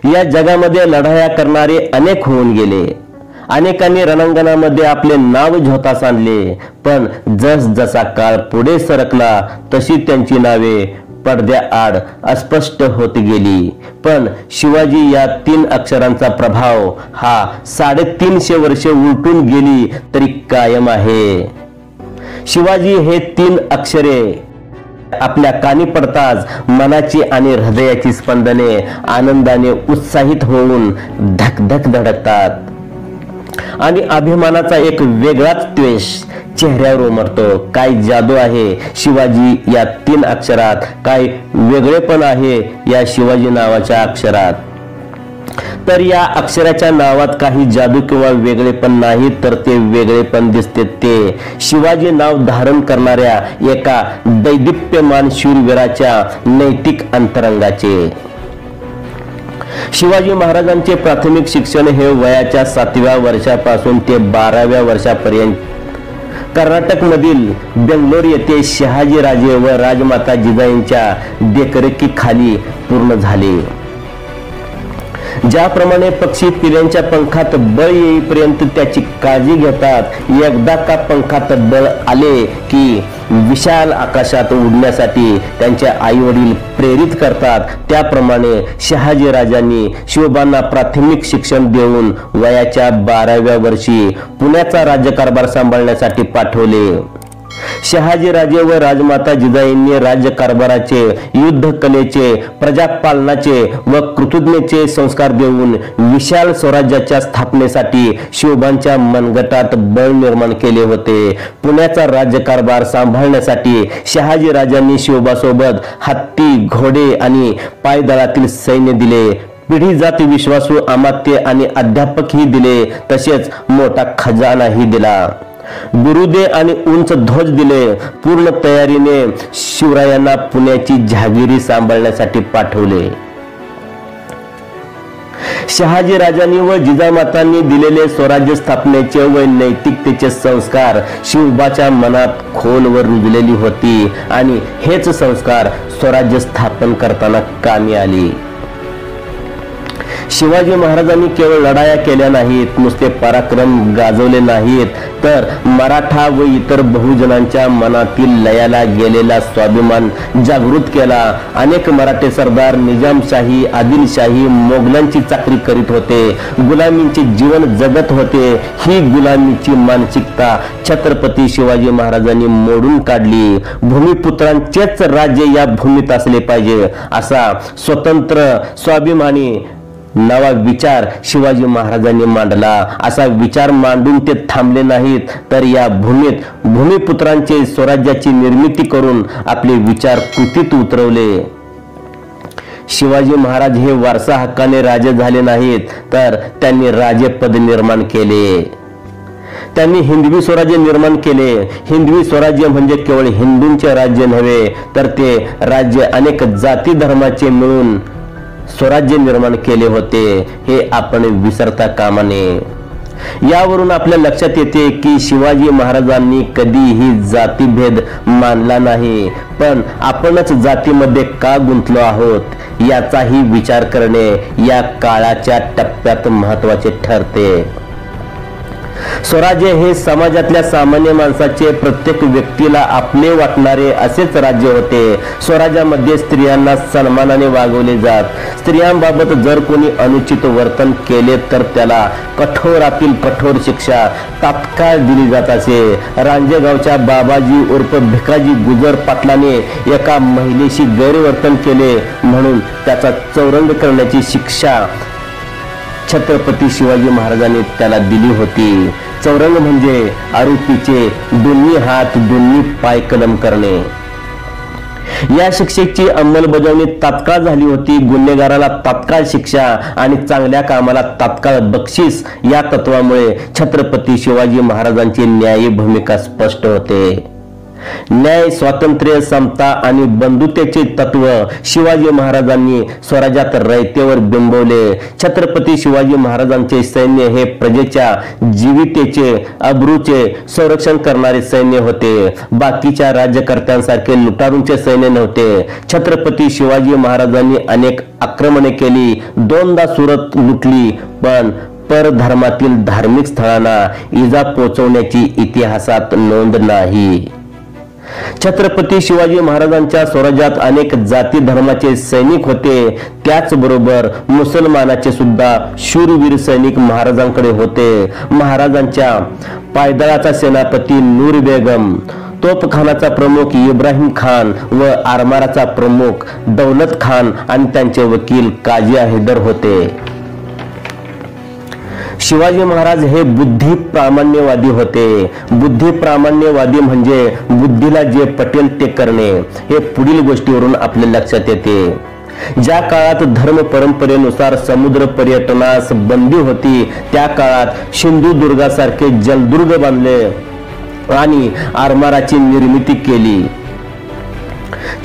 या जगामध्ये लढाया करणारे अनेक होऊन गेले, अनेकांनी रणांगणामध्ये आपले नाव झोतास आणले, पण जसा काळ पुढे सरकला तशी त्यांची नावे पडद्याआड अस्पष्ट होत गेली. पण शिवाजी या 3 अक्षरांचा प्रभाव हा 350 वर्षे उलटून गेली तरी कायम आहे. शिवाजी हे 3 अक्षरे आपल्या कानी पडताच मनाची आणि हृदयाची स्पंदने आनंदाने उत्साहित होऊन धकधक धडकतात आणि अभिमानाचा एक वेगळाच त्वेष चेहऱ्यावर उमटतो. काय जादू आहे शिवाजी या 3 अक्षरात, काय वेगळेपण आहे या शिवाजी नावाच्या अक्षरात. तर या अक्षराच्या नावात काही जादू किंवा वेगळेपण नाही, तर ते वेगळेपण दिसते ते शिवाजी नाव धारण करणाऱ्या एका दैदिप्यमान शूरवीराच्या नैतिक अंतरंगाचे. शिवाजी महाराजांचे प्राथमिक शिक्षण हे वयाच्या 7व्या वर्षापासून ते 12व्या वर्षापर्यंत कर्नाटक मधील बेंगलोर येथे शहाजीराजे व राजमाता जिजाईंच्या देखरेखीखाली पूर्ण झाले. ज्याप्रमाणे पक्षी पिल्यांच्या पंखात बळ येईपर्यंत त्याची काळजी घेतात, एकदा का पंखात बळ आले की विशाल आकाशात उडण्यासाठी त्यांचे आई वडील प्रेरित करतात, त्याप्रमाणे शहाजीराजांनी शिवबांना प्राथमिक शिक्षण देऊन वयाच्या 12व्या वर्षी पुण्याचा राज्यकारभार सांभाळण्यासाठी पाठवले. शहाजीराजे व राजमाता जिजाईंनी राज्यकारभाराचे, युद्धकलेचे, प्रजापालनाचे व कृतज्ञतेचे संस्कार देऊन विशाल स्वराज्याच्या स्थापनेसाठी शिवबांच्या मनगटात बळ निर्माण केले होते. पुण्याचा राज्यकारभार सांभाळण्यासाठी शहाजीराजांनी शिवबासोबत हत्ती, घोडे आणि पायदळातील सैन्य दिले. पिढी जाती विश्वासू अमात्य आणि अध्यापकही दिले, तसेच मोठा खजानाही दिला. गुरुदे आणि उंच ध्वज दिले. पूर्ण तयारीने शिवरायांना पुण्याची जहागिरी सांभाळण्यासाठी पाठवले. शहाजीराजांनी व जिजामातांनी दिलेले स्वराज्य स्थापनेचे व नैतिकतेचे संस्कार शिवबाच्या मनात खोलवर रुजलेली होती आणि हेच संस्कार स्वराज्य स्थापन करताना कामी आली. शिवाजी महाराजांनी केवळ लढाया केल्या नाहीत, नुसते पराक्रम गाजवले नाहीत, तर मराठा व इतर बहुजनांच्या मनातील लयाला गेलेला स्वाभिमान जागृत केला. अनेक मराठे सरदार निजामशाही, आदिलशाही, मोगलांची चाकरी करीत होते, गुलामींचे जीवन जगत होते. ही गुलामीची मानसिकता छत्रपती शिवाजी महाराजांनी मोडून काढली. भूमिपुत्रांचेच राज्य या भूमीत असले पाहिजे असा स्वतंत्र स्वाभिमानी नवा विचार शिवाजी महाराजांनी मांडला. असा विचार मांडून ते थांबले नाहीत, तर या भूमीत भूमिपुत्रांचे स्वराज्याची निर्मिती करून आपले विचार कृतीत उतरवले. शिवाजी महाराज हे वारसा हक्काने राजे झाले नाहीत, तर त्यांनी राजेपद निर्माण केले. त्यांनी हिंदवी स्वराज्य निर्माण केले. हिंदवी स्वराज्य म्हणजे केवळ हिंदूंचे राज्य नव्हे, तर ते राज्य अनेक जाती धर्माचे मिळून स्वराज्य निर्माण केले होते, हे आपण विसरता कामा नये. यावरून आपल्या लक्षात येते की शिवाजी महाराजांनी कधीही जातीभेद मानला नाही, पण आपणच जातीमध्ये का गुंतलो आहोत याचाही विचार करणे या काळाच्या टप्प्यात महत्त्वाचे ठरते. स्वराज्य हे समाजातल्या सामान्य माणसाचे, प्रत्येक व्यक्तीला आपले वाटणारे असेच राज्य होते. स्वराज्यामध्ये स्त्रियांना सन्मानाने वागवले जात. स्त्रियांबाबत जर कोणी अनुचित वर्तन केले तर त्याला कठोरातील कठोर शिक्षा तात्काळ दिली जात असे. रांजेगावच्या बाबाजी उर्फ भिकाजी गुजर पाटलाने एका महिलेशी गैरवर्तन केले म्हणून त्याचा चौरंग करण्याची शिक्षा छत्रपती शिवाजी महाराजांनी त्याला दिली होती. चौरंग म्हणजे आरोपीचे दोन्ही हात दोन्ही पाय कलम करणे. या शिक्षेची अंमलबजावणी तात्काळ झाली होती. गुन्हेगाराला तात्काळ शिक्षा आणि चांगल्या कामाला तात्काळ बक्षीस या तत्वामुळे छत्रपती शिवाजी महाराजांची न्यायी भूमिका स्पष्ट होते. न्याय, स्वातंत्र्य, समता आणि बंधुतेचे तत्व शिवाजी महाराजांनी स्वराज्यात रयतेवर बिंबवले. छत्रपती शिवाजी महाराजांचे सैन्य हे प्रजेच्या जीवितेचे, अब्रूचे संरक्षण करणारे सैन्य होते. बाकीच्या राज्यकर्त्यांसारखे लुटारूंचे सैन्य नव्हते. छत्रपती शिवाजी महाराजांनी अनेक आक्रमणे केली, दोनदा सुरत लुटली, पण परधर्मातील धार्मिक स्थळांना इजा पोहोचवण्याची इतिहासात नोंद नाही. छत्रपती शिवाजी महाराजांच्या स्वराज्यात अनेक जाती धर्माचे सैनिक होते. त्याचबरोबर मुसलमानाचे सुद्धा शूरवीर सैनिक महाराजांकडे होते. महाराजांच्या पायदळाचा सेनापती नूर बेगम, तोफखानाचा प्रमुख इब्राहिम खान व आरमाराचा प्रमुख दौलत खान आणि त्यांचे वकील काजी हैदर होते. शिवाजी महाराज हे बुद्धी प्रामाण्यवादी होते. बुद्धी प्रामाण्यवादी म्हणजे बुद्धीला जे पटेल ते करणे. हे पुढील गोष्टीवरून आपल्या लक्षात येते. ज्या काळात धर्म परंपरेनुसार समुद्र पर्यटनास बंदी होती, त्या काळात सिंधुदुर्गासारखे जलदुर्ग बांधले आणि आरमाराची निर्मिती केली.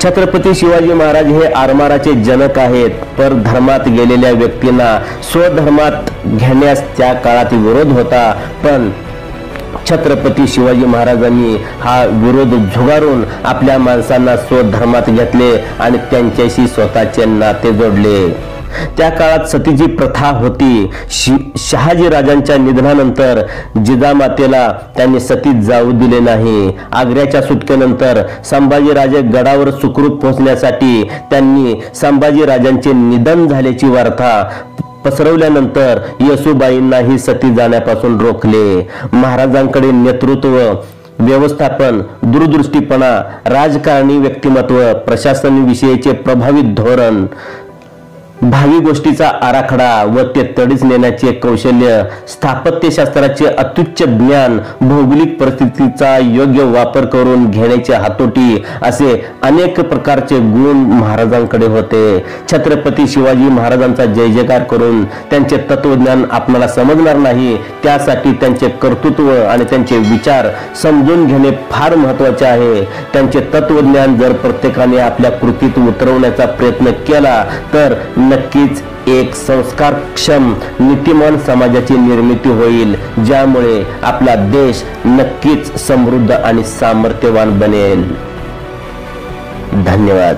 छत्रपती शिवाजी महाराज हे आरमाराचे जनक आहेत. परधर्मात गेलेल्या व्यक्तींना स्वधर्मात घेण्यास त्या काळात विरोध होता, पण छत्रपती शिवाजी महाराजांनी हा विरोध झुगारून आपल्या माणसांना स्वधर्मात घेतले आणि त्यांच्याशी स्वतःचे नाते जोडले. त्या काळात सतीची प्रथा होती. शहाजी राजांच्या निधनानंतर जिजामातेला त्यांनी सतीत जाऊ दिले नाही. आग्र्याच्या सुटकेनंतर संभाजीराजे गडावर सुखरूप पोहोचण्यासाठी त्यांनी संभाजीराजांचे निधन झाल्याची वार्ता पसरवल्यानंतर येसुबाईंनाही सती जाण्यापासून रोखले. महाराजांकडे नेतृत्व, व्यवस्थापन, दूरदृष्टीपणा, राजकारणी व्यक्तिमत्व, प्रशासनविषयीचे प्रभावी धोरण, भावी गोष्टीचा आराखडा व ते तडीस नेण्याचे कौशल्य, स्थापत्यशास्त्राचे अत्युच्च ज्ञान, भौगोलिक परिस्थितीचा योग्य वापर करून घेण्याचे हातोटी, असे अनेक प्रकारचे गुण महाराजांकडे होते. छत्रपती शिवाजी महाराजांचा जय जयकार करून त्यांचे तत्वज्ञान आपल्याला समजणार नाही. त्यासाठी त्यांचे कर्तृत्व आणि त्यांचे विचार समजून घेणे फार महत्त्वाचे आहे. त्यांचे तत्वज्ञान जर प्रत्येकाने आपल्या कृतीत उतरवण्याचा प्रयत्न केला तर नक्कीच एक संस्कारक्षम, नीतिमान समाजाची निर्मिती होईल, ज्यामुळे आपला देश नक्कीच समृद्ध आणि सामर्थ्यवान बनेल. धन्यवाद.